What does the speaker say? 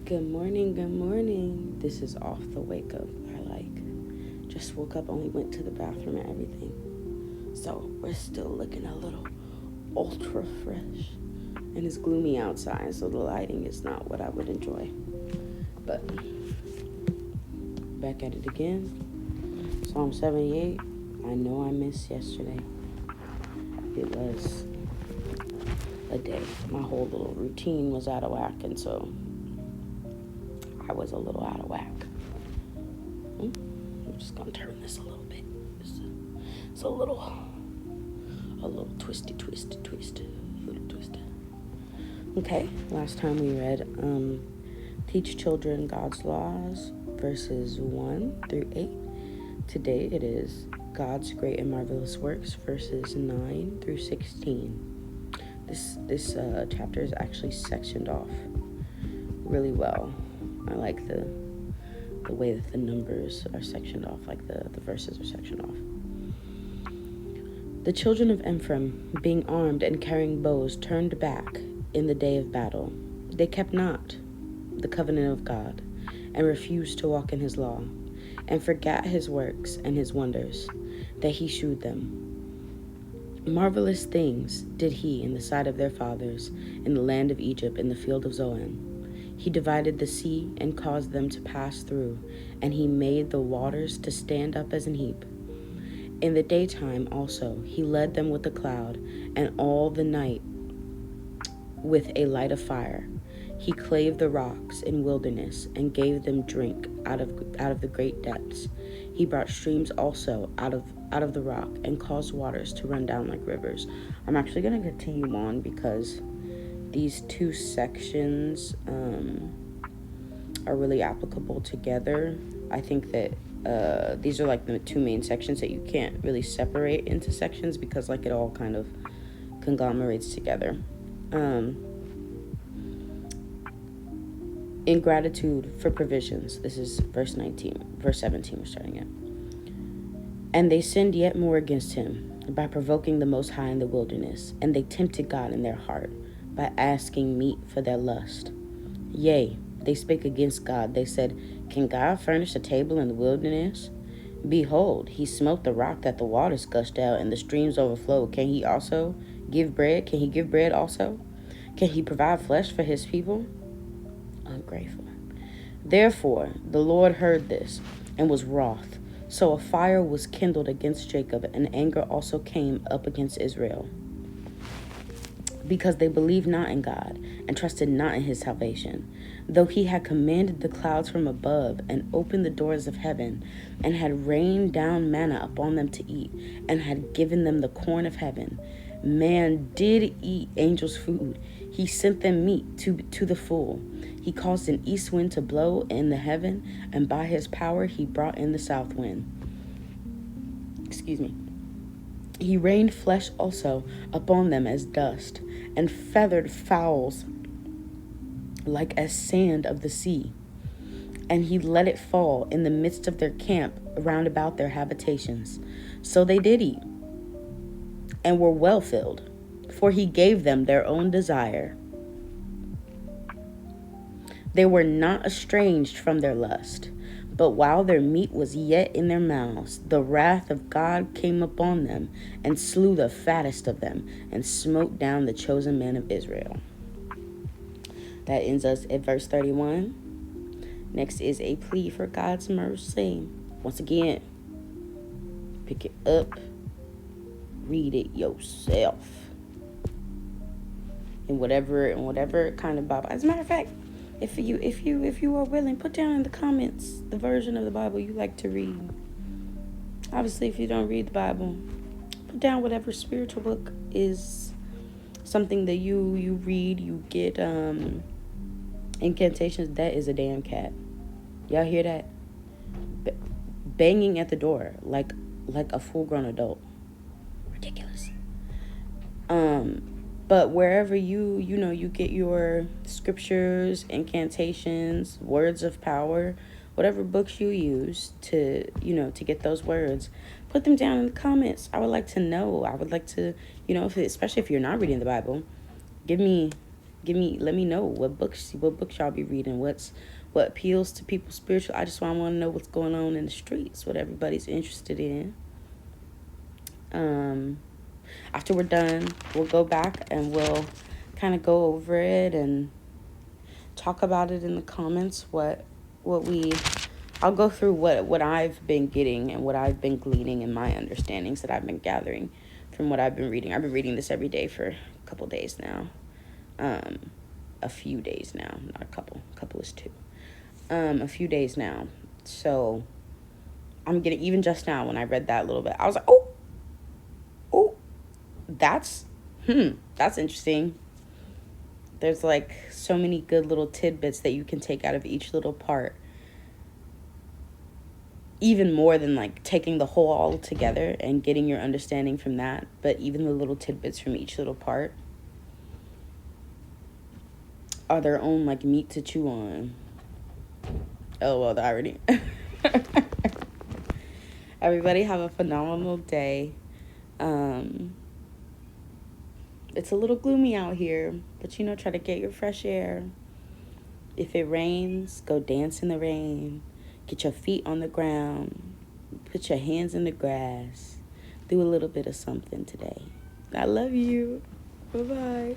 Good morning, good morning. This is off the wake up. Just woke up, only went to the bathroom and everything. So we're still looking a little ultra fresh. And it's gloomy outside, so the lighting is not what I would enjoy. But back at it again. Psalm 78. I know I missed yesterday. It was a day. My whole little routine was out of whack, and so I was a little out of whack. I'm just gonna turn this a little bit. It's a little twisty. Okay, last time we read Teach Children God's Laws, verses 1 through 8. Today it is God's Great and Marvelous Works, verses 9 through 16. This chapter is actually sectioned off really well. I like the way that the numbers are sectioned off, like the verses are sectioned off. The children of Ephraim, being armed and carrying bows, turned back in the day of battle. They kept not the covenant of God, and refused to walk in his law, and forgot his works and his wonders, that he shewed them. Marvelous things did he in the sight of their fathers, in the land of Egypt, in the field of Zoan. He divided the sea and caused them to pass through, and he made the waters to stand up as an heap. In the daytime also he led them with a cloud, and all the night with a light of fire. He clave the rocks in wilderness, and gave them drink out of the great depths. He brought streams also out of the rock, and caused waters to run down like rivers. I'm actually going to continue on because these two sections are really applicable together. I think that these are like the two main sections that you can't really separate into sections because like it all kind of conglomerates together. Ingratitude for provisions. This is verse 17 we're starting at. And they sinned yet more against him by provoking the Most High in the wilderness, and they tempted God in their heart by asking meat for their lust. Yea, they spake against God. They said, Can God furnish a table in the wilderness? Behold, he smote the rock that the waters gushed out and the streams overflowed. Can he also give bread? Can he give bread also? Can he provide flesh for his people? Ungrateful. Therefore the Lord heard this and was wroth. So a fire was kindled against Jacob, and anger also came up against Israel, because they believed not in God, and trusted not in his salvation. Though he had commanded the clouds from above, and opened the doors of heaven, and had rained down manna upon them to eat, and had given them the corn of heaven, man did eat angels' food. He sent them meat to the full. He caused an east wind to blow in the heaven, and by his power he brought in the south wind. He rained flesh also upon them as dust, and feathered fowls like as sand of the sea. And he let it fall in the midst of their camp round about their habitations. So they did eat, and were well filled, for he gave them their own desire. They were not estranged from their lust, but while their meat was yet in their mouths, the wrath of God came upon them, and slew the fattest of them, and smote down the chosen men of Israel. That ends us at verse 31. Next is a plea for God's mercy. Once again, pick it up, read it yourself. In whatever kind of Bible. As a matter of fact, if you are willing, put down in the comments the version of the Bible you like to read. Obviously, if you don't read the Bible, put down whatever spiritual book is something that you read. You get incantations. That is a damn cat. Y'all hear that? Banging at the door like a full-grown adult. Ridiculous. But wherever you get your scriptures, incantations, words of power, whatever books you use to get those words, put them down in the comments. I would like to know. I would like to, especially if you're not reading the Bible, give me Let me know what books y'all be reading. What appeals to people spiritual. I just want to know what's going on in the streets, what everybody's interested in. After we're done, we'll go back and we'll kind of go over it and talk about it in the comments. I'll go through what I've been getting and what I've been gleaning and my understandings that I've been gathering from what I've been reading. I've been reading this every day for a couple days now. A few days now, not a couple. Couple is two. A few days now. So I'm getting, even just now when I read that a little bit, I was like, oh, that's interesting. There's like so many good little tidbits that you can take out of each little part. Even more than like taking the whole all together and getting your understanding from that, but even the little tidbits from each little part are their own like meat to chew on. Oh, well, I already. Everybody have a phenomenal day. It's a little gloomy out here, but try to get your fresh air. If it rains, go dance in the rain. Get your feet on the ground. Put your hands in the grass. Do a little bit of something today. I love you. Bye-bye.